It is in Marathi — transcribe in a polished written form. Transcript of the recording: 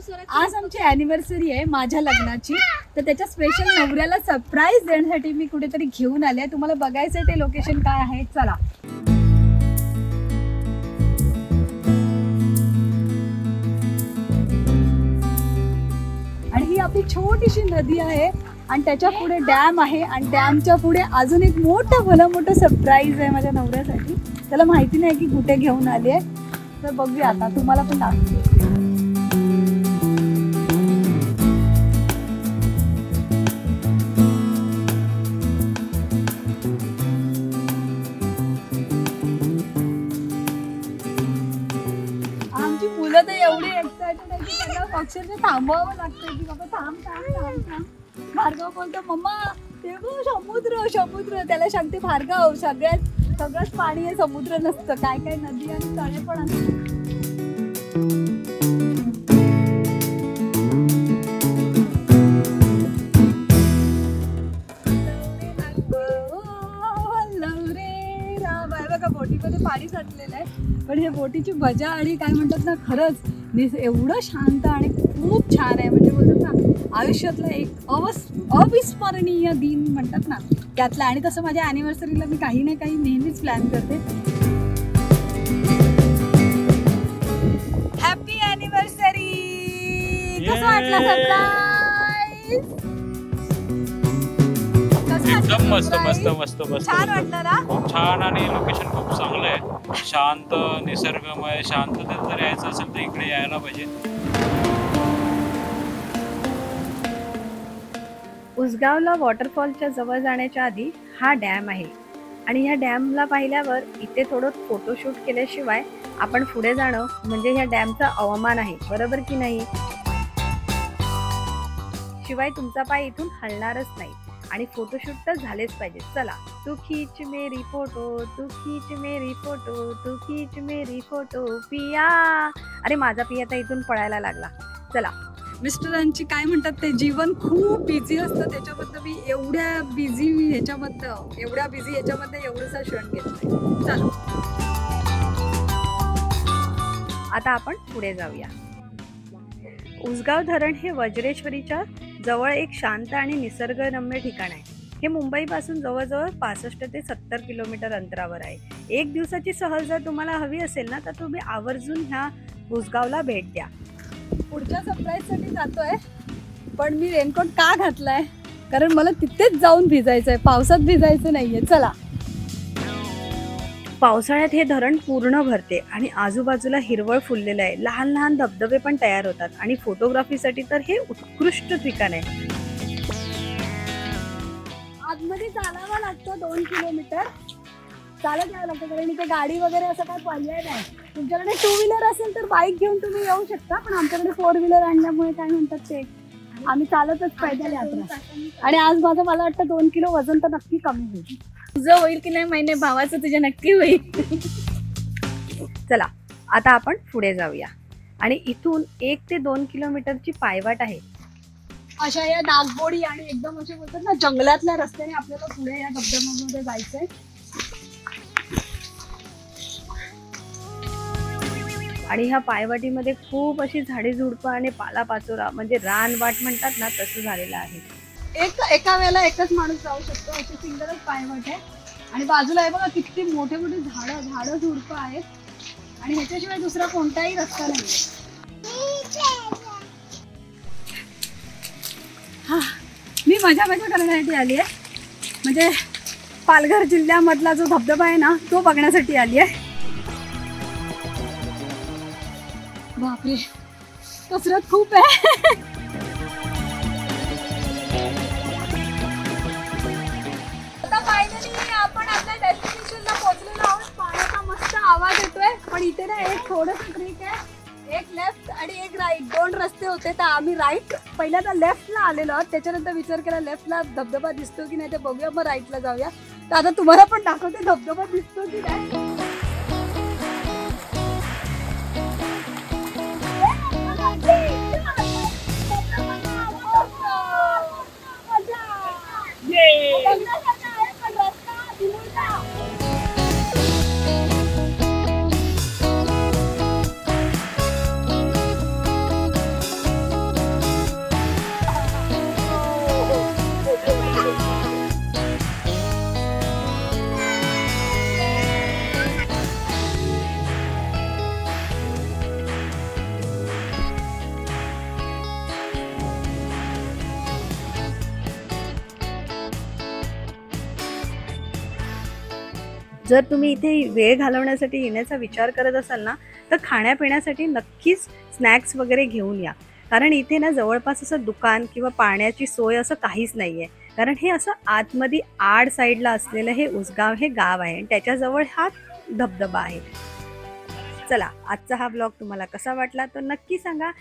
आज आमची अॅनिव्हर्सरी आहे माझ्या लग्नाची, तर त्याच्या स्पेशल नवऱ्याला सरप्राईज देण्यासाठी मी कुठेतरी घेऊन आले. तुम्हाला बघायचं ते लोकेशन काय आहे, चला. आणि ही आपली छोटीशी नदी आहे आणि त्याच्या पुढे डॅम आहे आणि डॅमच्या पुढे अजून एक मोठं सरप्राईज आहे माझ्या नवऱ्यासाठी. त्याला माहिती नाही की कुठे घेऊन आली आहे, तर बघूया आता, तुम्हाला पण दाखवते. आमची मुलं तर एवढी एक्साइटेड आहे की त्यांना अक्षरशः थांबवावं लागतं की बाबा थांब थांब थांब थांब. भार्गव बोलतो मम्मा ते बघ समुद्र समुद्र. त्याला सांगते भार्गव सगळंच पाणी आहे, समुद्र नसतं, काय काय नदी आणि तळे पण असतात. बघा बोटीमध्ये पाणी साठलेलं आहे, पण हे बोटीची मजा आणि काय म्हणतात ना, खरंच एवढं शांत आणि खूप छान आहे. म्हणजे बोलतात ना आयुष्यातला एक अविस्मरणीय दिन म्हणतात ना त्यातला. आणि तसं माझ्या अॅनिव्हर्सरीला मी काही ना काही नेहमीच प्लॅन करते. Happy anniversary. कसं वाटलं सरप्राईज? एकदम मस्त मस्त मस्त मस्त. छान वाटलं ना? खूप छान आणि लोकेशन खूप चांगलं आहे, शांत निसर्गमय. शांततेत जर यायचं असेल तर इकडे यायला पाहिजे. उसगावला वॉटरफॉलच्या जवळ जाण्याच्या आधी हा डॅम आहे आणि ह्या डॅमला पाहिल्यावर इथे थोडं फोटोशूट केल्याशिवाय आपण पुढे जाणं म्हणजे ह्या डॅमचा अवमान आहे, बरोबर की नाही? शिवाय तुमचा पाय इथून हलणारच नाही आणि फोटोशूट तर झालेच पाहिजे. चला, तू खीच मेरी फोटो, तू खीच मेरी फोटो, तू खीच मेरी फोटो पिया. अरे माझा पिया तर इथून पळायला लागला. चला. मिस्टरांची काय म्हणतात ते जीवन खूप बिझी असतं, त्याच्याबद्दल मी एवढ्या बिझी ह्याच्यामध्ये एवढासा क्षण घेतलाय. चला आता आपण पुढे जाऊया. उसगाव धरण हे वज्रेश्वरीच्या जवळ एक शांत आणि निसर्गरम्य ठिकाण आहे. हे मुंबईपासून जवळजवळ 65 ते 70 किलोमीटर अंतरावर आहे. एक दिवसाची सहल जर तुम्हाला हवी असेल ना, तर तुम्ही आवर्जून ह्या उसगावला भेट द्या. पुढच्या सरप्राईजसाठी जातोय, पण मी रेनकोट का घातलाय? कारण मला तिथेच जाऊन भिजायचंय, पावसात भिजायचं नाहीये. चला. पावसाळ्यात हे धरण पूर्ण भरते आणि आजूबाजूला हिरवळ फुललेलं आहे. लहान लहान धबधबे पण तयार होतात आणि फोटोग्राफीसाठी तर हे उत्कृष्ट ठिकाण आहे. आतमध्ये चालावं लागतं 2 किलोमीटर चालत यावं लागतं, कारण इथे गाडी वगैरे असं काय पर्याय नाही. तुमच्याकडे 2 व्हीलर असेल तर बाईक घेऊन तुम्ही येऊ शकता, पण आमच्याकडे 4 व्हीलर आणल्यामुळे काय म्हणतात ते आम्ही चालतच पैदल यात्रा. आणि आज मला वाटतं 2 किलो वजन तर नक्की कमी होईल. तुझं होईल की नाही महिने, भावाचं तुझ्या नक्की होईल. चला आता आपण पुढे जाऊया आणि इथून 1 ते 2 किलोमीटरची पायवाट आहे. अशा या नागबोडी आणि एकदम असे बोलतात ना जंगलातल्या रस्त्याने आपल्याला पुढे या धबधब्यामध्ये जायचंय. आणि ह्या पायवाटीमध्ये खूप अशी झाडी झुडपं आणि पालापाचोरा म्हणजे रानवाट म्हणतात ना, तसं झालेलं आहे. एका वेळेला एकच माणूस जाऊ शकतो, अशी सिंगलच पायवाट आहे. आणि बाजूला आहे बघा किती मोठे मोठे झाडं झुडपं आहेत आणि ह्याच्याशिवाय दुसरा कोणताही रस्ता नाही. हा, मी मजा करण्यासाठी आली आहे, म्हणजे पालघर जिल्ह्यामधला जो धबधबा आहे ना तो बघण्यासाठी आली आहे. बापरे, कसरत खूप आहे. आता फायनली आपण आपल्या डेस्टिनेशनला पोहोचलेलो आहोत. पाण्याचा मस्त आवाज येतोय, पण इथे ना एक थोडंसं ट्रिक आहे. एक लेफ्ट आणि एक राईट, 2 रस्ते होते, तर आम्ही राईट पहिल्यांदा लेफ्टला आलेलो आहोत. त्याच्यानंतर विचार केला लेफ्टला धबधबा दिसतो की नाही ते बघूया, मग राईटला जाऊया. तर आता तुम्हाला पण दाखवते धबधबा दिसतो की नाही. जर तुम्ही इथे वेळ घालवण्यासाठी येण्याचा विचार करत असाल ना, तर खाण्यापिण्यासाठी नक्कीच स्नॅक्स वगैरे घेऊन या. कारण इथे ना जवळपास असं दुकान किंवा पाण्याची सोय असं काहीच नाही आहे. कारण हे असं आतमध्ये आड साईडला असलेलं हे उसगाव हे गाव आहे आणि त्याच्याजवळ हा धबधबा आहे. चला, आजचा हा ब्लॉग तुम्हाला कसा वाटला तर नक्की सांगा.